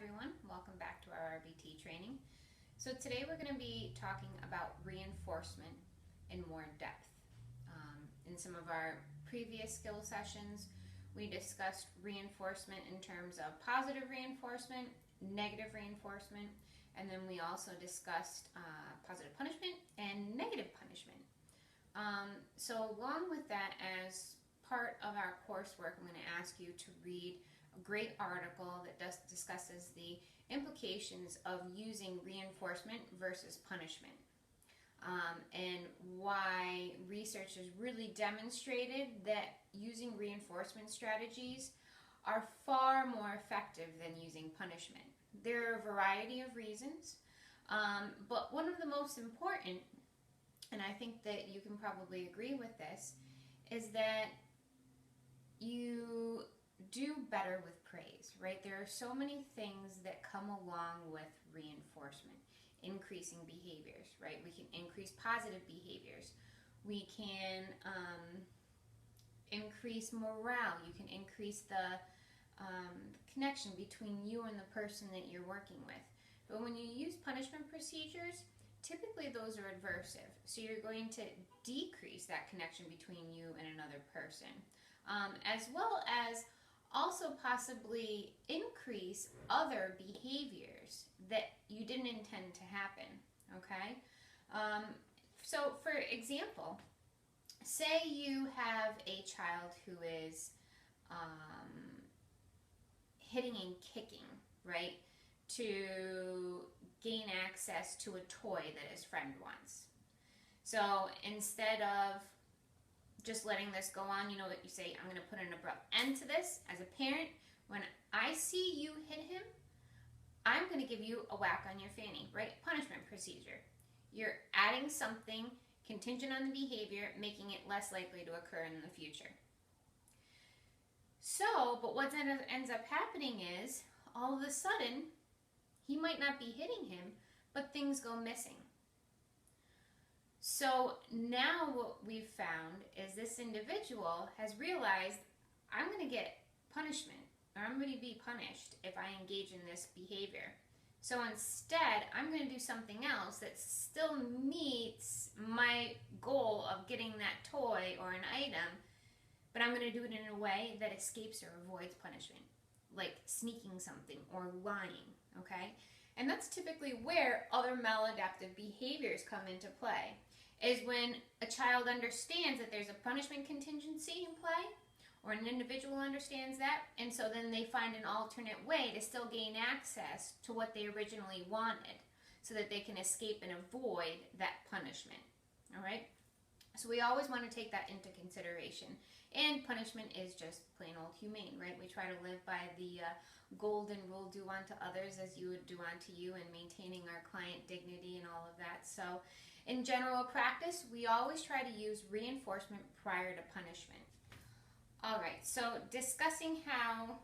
everyone, welcome back to our RBT training. So today we're going to be talking about reinforcement in more depth. In some of our previous skill sessions, we discussed reinforcement in terms of positive reinforcement, negative reinforcement, and then we also discussed positive punishment and negative punishment. So along with that, as part of our coursework, I'm going to ask you to read a great article that discusses the implications of using reinforcement versus punishment, and why research has really demonstrated that using reinforcement strategies are far more effective than using punishment. There are a variety of reasons, but one of the most important, and I think that you can probably agree with this, is that you do better with praise, right? There are so many things that come along with reinforcement, increasing behaviors, right? We can increase positive behaviors. We can increase morale. You can increase the connection between you and the person that you're working with. But when you use punishment procedures, typically those are aversive. So you're going to decrease that connection between you and another person, as well as also possibly increase other behaviors that you didn't intend to happen, okay? So for example, say you have a child who is hitting and kicking, right, to gain access to a toy that his friend wants. So instead of just letting this go on, you know, that you say, I'm going to put an abrupt end to this. As a parent, when I see you hit him, I'm going to give you a whack on your fanny, right? Punishment procedure. You're adding something contingent on the behavior, making it less likely to occur in the future. So, but what ends up happening is, all of a sudden, he might not be hitting him, but things go missing. So now what we've found is this individual has realized, I'm going to get punishment, or I'm going to be punished if I engage in this behavior. So instead, I'm going to do something else that still meets my goal of getting that toy or an item, but I'm going to do it in a way that escapes or avoids punishment, like sneaking something or lying, okay? And that's typically where other maladaptive behaviors come into play, is when a child understands that there's a punishment contingency in play, or an individual understands that, and so then they find an alternate way to still gain access to what they originally wanted, so that they can escape and avoid that punishment, all right? So we always want to take that into consideration. And punishment is just plain old humane, right? We try to live by the golden rule, do unto others as you would do unto you, and maintaining our client dignity and all of that. So in general practice, we always try to use reinforcement prior to punishment. All right, so discussing how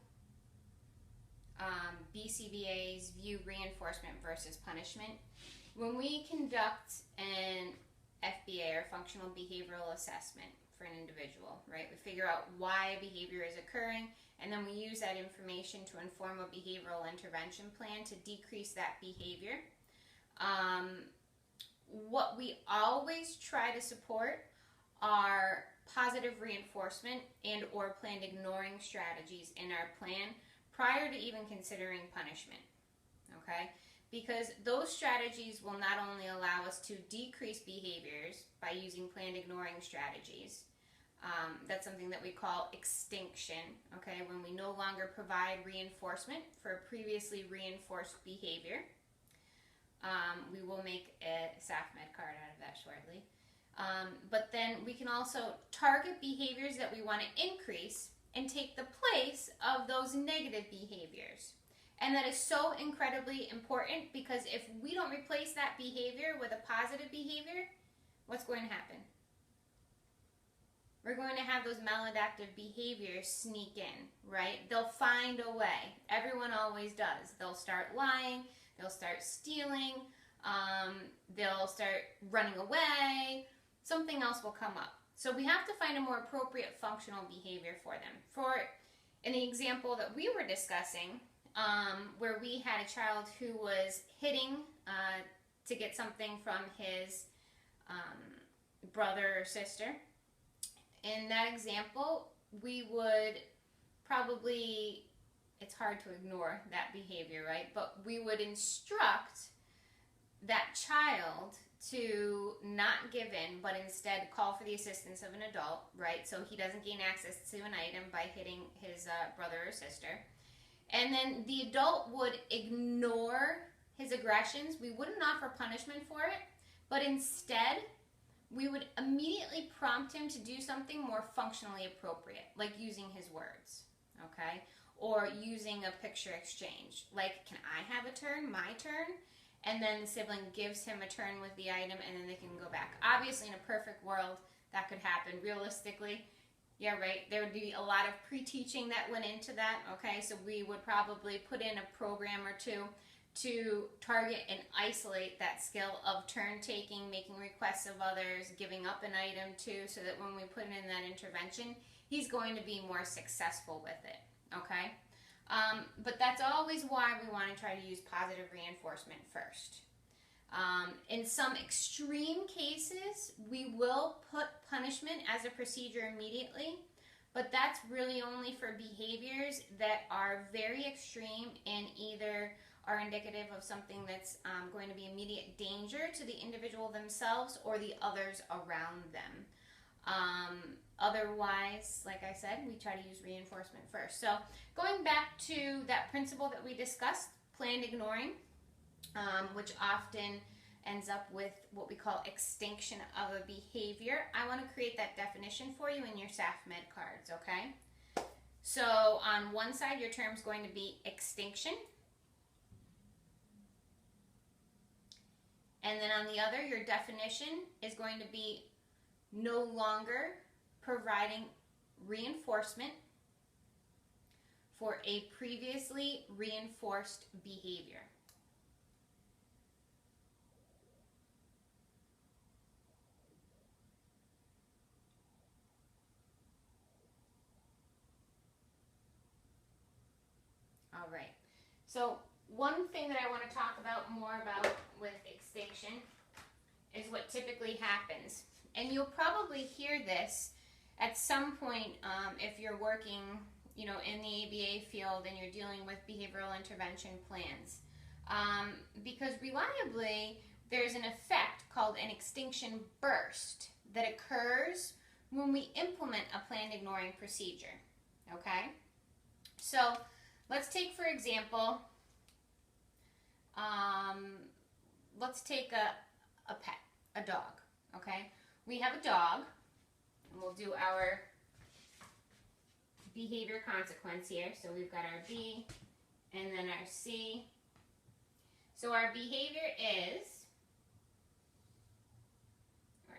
BCBAs view reinforcement versus punishment. When we conduct an FBA, or functional behavioral assessment, for an individual, right? We figure out why a behavior is occurring, and then we use that information to inform a behavioral intervention plan to decrease that behavior. What we always try to support are positive reinforcement and or planned ignoring strategies in our plan prior to even considering punishment, okay? Because those strategies will not only allow us to decrease behaviors by using planned ignoring strategies, that's something that we call extinction, okay? When we no longer provide reinforcement for a previously reinforced behavior. We will make a SAFMED card out of that shortly. But then we can also target behaviors that we want to increase and take the place of those negative behaviors. And that is so incredibly important, because if we don't replace that behavior with a positive behavior, what's going to happen? We're going to have those maladaptive behaviors sneak in, right? They'll find a way. Everyone always does. They'll start lying, they'll start stealing, they'll start running away, something else will come up. So we have to find a more appropriate functional behavior for them. In the example that we were discussing, where we had a child who was hitting to get something from his brother or sister. In that example, we would probably, it's hard to ignore that behavior, right? But we would instruct that child to not give in, but instead call for the assistance of an adult, right? So he doesn't gain access to an item by hitting his brother or sister. And then the adult would ignore his aggressions. We wouldn't offer punishment for it, but instead we would immediately prompt him to do something more functionally appropriate, like using his words, okay? Or using a picture exchange, like, can I have a turn, my turn? And then the sibling gives him a turn with the item, and then they can go back. Obviously, in a perfect world, that could happen. Realistically, yeah, right, there would be a lot of pre-teaching that went into that, okay? So we would probably put in a program or two to target and isolate that skill of turn-taking, making requests of others, giving up an item too, so that when we put in that intervention, he's going to be more successful with it, okay? But that's always why we want to try to use positive reinforcement first. In some extreme cases, we will put punishment as a procedure immediately, but that's really only for behaviors that are very extreme and either are indicative of something that's going to be immediate danger to the individual themselves or the others around them. Otherwise, like I said, we try to use reinforcement first. So going back to that principle that we discussed, planned ignoring, which often ends up with what we call extinction of a behavior. I want to create that definition for you in your SAFMED cards, okay? So on one side, your term is going to be extinction. And then on the other, your definition is going to be no longer providing reinforcement for a previously reinforced behavior. All right. So one thing that I want to talk about more about with extinction is what typically happens. And you'll probably hear this at some point if you're working, you know, in the ABA field and you're dealing with behavioral intervention plans. Because reliably, there's an effect called an extinction burst that occurs when we implement a planned ignoring procedure, okay? So let's take, for example, let's take a pet, a dog, okay? We have a dog, and we'll do our behavior consequence here. So we've got our B and then our C. So our behavior is, or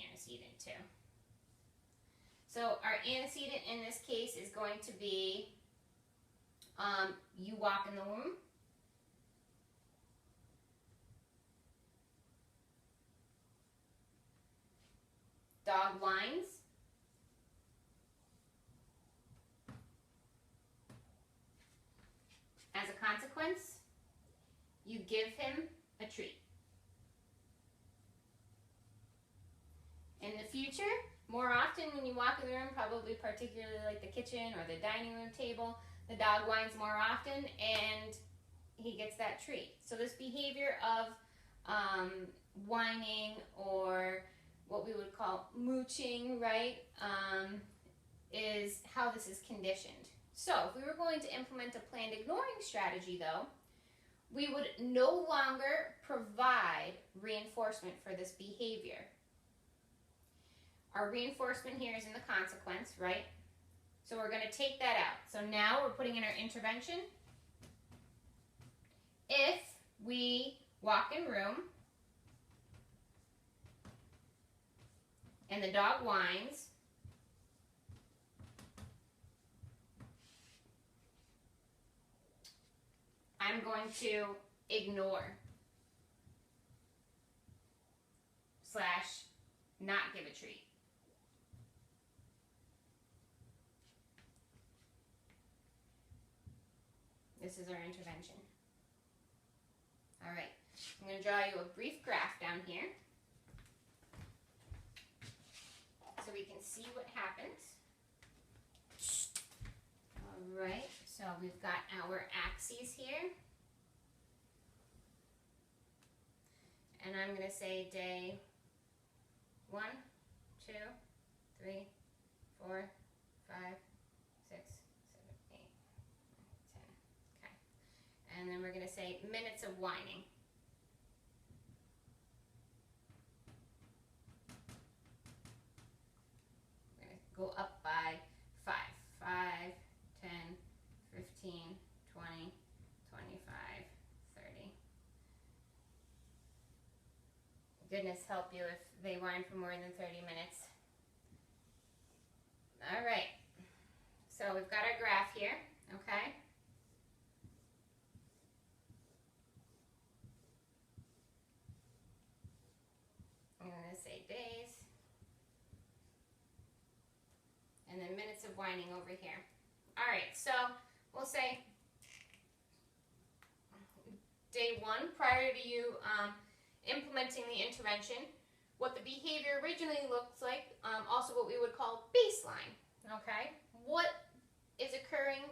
antecedent too. So our antecedent in this case is going to be you walk in the womb. Dog whines. As a consequence, you give him a treat. In the future, more often when you walk in the room, probably particularly like the kitchen or the dining room table, the dog whines more often and he gets that treat. So this behavior of whining, or what we would call mooching, right, is how this is conditioned. So if we were going to implement a planned ignoring strategy, though, we would no longer provide reinforcement for this behavior. Our reinforcement here is in the consequence, right? So we're going to take that out. So now we're putting in our intervention. If we walk in room and the dog whines, I'm going to ignore / not give a treat. This is our intervention. All right, I'm going to draw you a brief graph down here so we can see what happens. All right, so we've got our axes here. And I'm going to say day 1, 2, 3, 4, 5, 6, 7, 8, 10. Okay. And then we're going to say minutes of whining. We're going to go up by 5. 5, 10, 15, 20, 25, 30. Goodness help you if they whine for more than 30 minutes. All right, so we've got our graph here, okay? I'm going to say days, and then minutes of whining over here. All right, so we'll say day 1, prior to you implementing the intervention, what the behavior originally looks like, also what we would call baseline, okay? What is occurring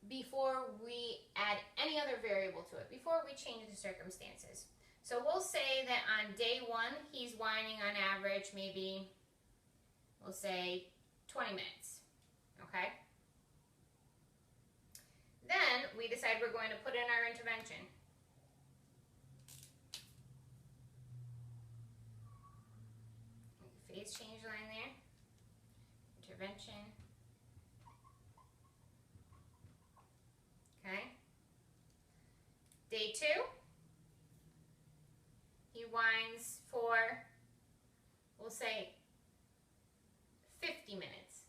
before we add any other variable to it, before we change the circumstances. So we'll say that on day 1, he's whining on average maybe, we'll say 20 minutes, okay? Then we decide we're going to put in our intervention. Phase change line there. Intervention. Okay. Day 2. He whines for, we'll say, 50 minutes.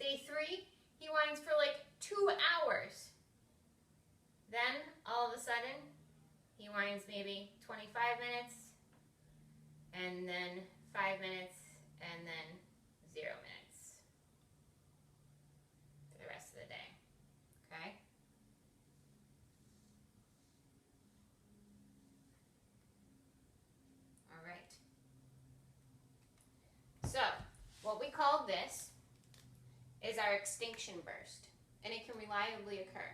Day 3, he whines for like 2 hours. Then, all of a sudden, he whines maybe 25 minutes, and then 5 minutes, and then 0 minutes for the rest of the day, okay? All right. So, what we call this is our extinction burst, and it can reliably occur.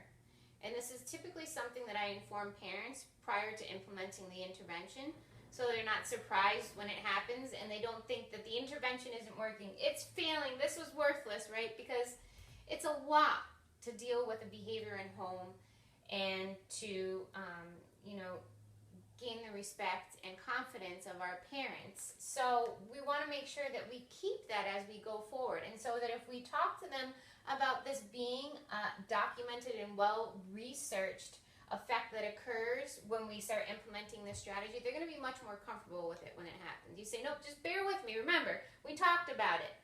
And this is typically something that I inform parents prior to implementing the intervention, so they're not surprised when it happens and they don't think that the intervention isn't working. It's failing. This was worthless, right? Because it's a lot to deal with a behavior in home and to, gain the respect and confidence of our parents. So we want to make sure that we keep that as we go forward. And so that if we talk to them about this being documented and well-researched effect that occurs when we start implementing this strategy, they're going to be much more comfortable with it when it happens. You say, nope, just bear with me. Remember, we talked about it.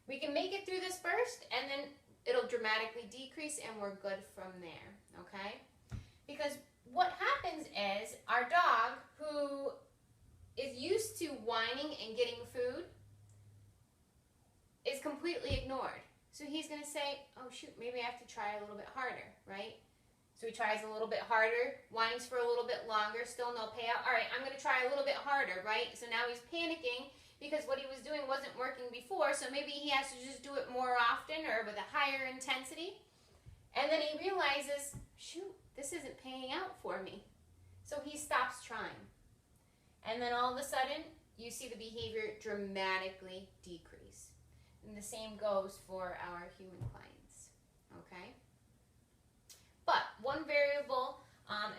We can make it through this burst, and then it'll dramatically decrease, and we're good from there, okay? Because what happens is our dog, who is used to whining and getting food, is completely ignored. So he's going to say, oh, shoot, maybe I have to try a little bit harder, right? So he tries a little bit harder, whines for a little bit longer, still no payout. All right, I'm going to try a little bit harder, right? So now he's panicking because what he was doing wasn't working before, so maybe he has to just do it more often or with a higher intensity. And then he realizes, shoot, this isn't paying out for me. So he stops trying. And then all of a sudden, you see the behavior dramatically decrease. And the same goes for our human clients, okay? But one variable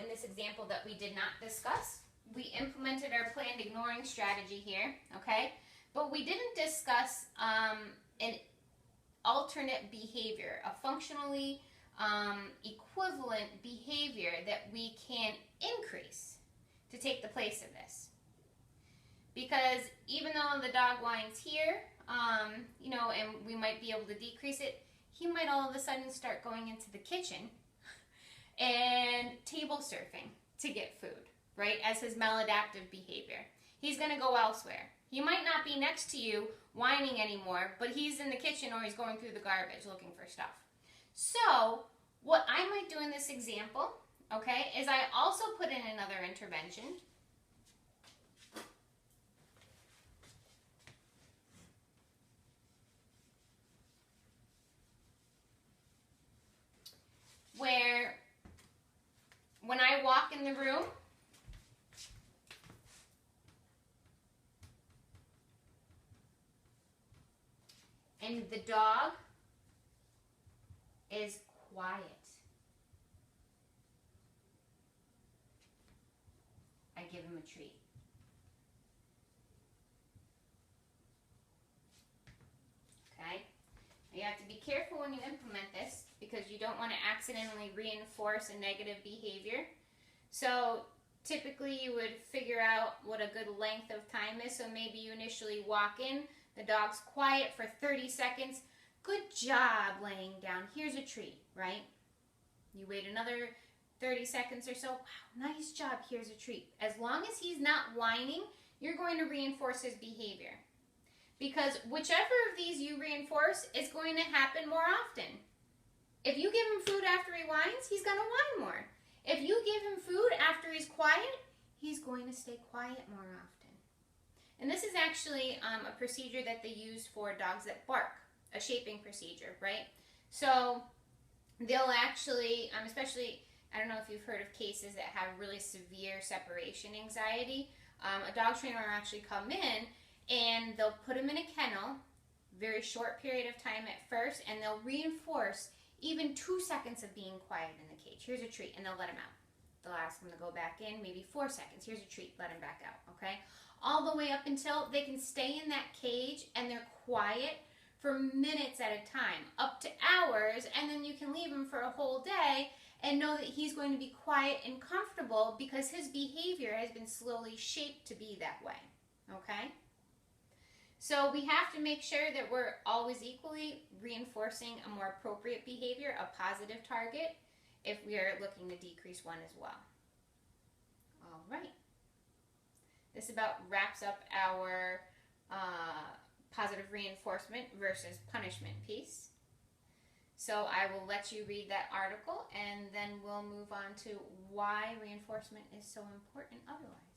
in this example that we did not discuss, we implemented our planned ignoring strategy here, okay? But we didn't discuss an alternate behavior, a functionally equivalent behavior that we can increase to take the place of this. Because even though the dog whines here, and we might be able to decrease it, he might all of a sudden start going into the kitchen and table surfing to get food, right, as his maladaptive behavior. He's going to go elsewhere. He might not be next to you whining anymore, but he's in the kitchen or he's going through the garbage looking for stuff. So this example, okay, is I also put in another intervention. Where when I walk in the room, and the dog is quiet, I give him a treat. Okay? You have to be careful when you implement this because you don't want to accidentally reinforce a negative behavior. So typically you would figure out what a good length of time is. So maybe you initially walk in, the dog's quiet for 30 seconds. Good job laying down. Here's a treat, right? You wait another 30 seconds or so. Wow, nice job. Here's a treat. As long as he's not whining, you're going to reinforce his behavior. Because whichever of these you reinforce is going to happen more often. If you give him food after he whines, he's going to whine more. If you give him food after he's quiet, he's going to stay quiet more often. And this is actually a procedure that they use for dogs that bark, a shaping procedure, right? So they'll actually, especially, I don't know if you've heard of cases that have really severe separation anxiety. A dog trainer will actually come in and they'll put him in a kennel, very short period of time at first, and they'll reinforce even 2 seconds of being quiet in the cage. Here's a treat, and they'll let him out. They'll ask him to go back in, maybe 4 seconds. Here's a treat, let him back out, okay? All the way up until they can stay in that cage and they're quiet for minutes at a time, up to hours, and then you can leave him for a whole day and know that he's going to be quiet and comfortable because his behavior has been slowly shaped to be that way, okay? So we have to make sure that we're always equally reinforcing a more appropriate behavior, a positive target, if we are looking to decrease one as well. All right. This about wraps up our positive reinforcement versus punishment piece. So I will let you read that article and then we'll move on to why reinforcement is so important otherwise.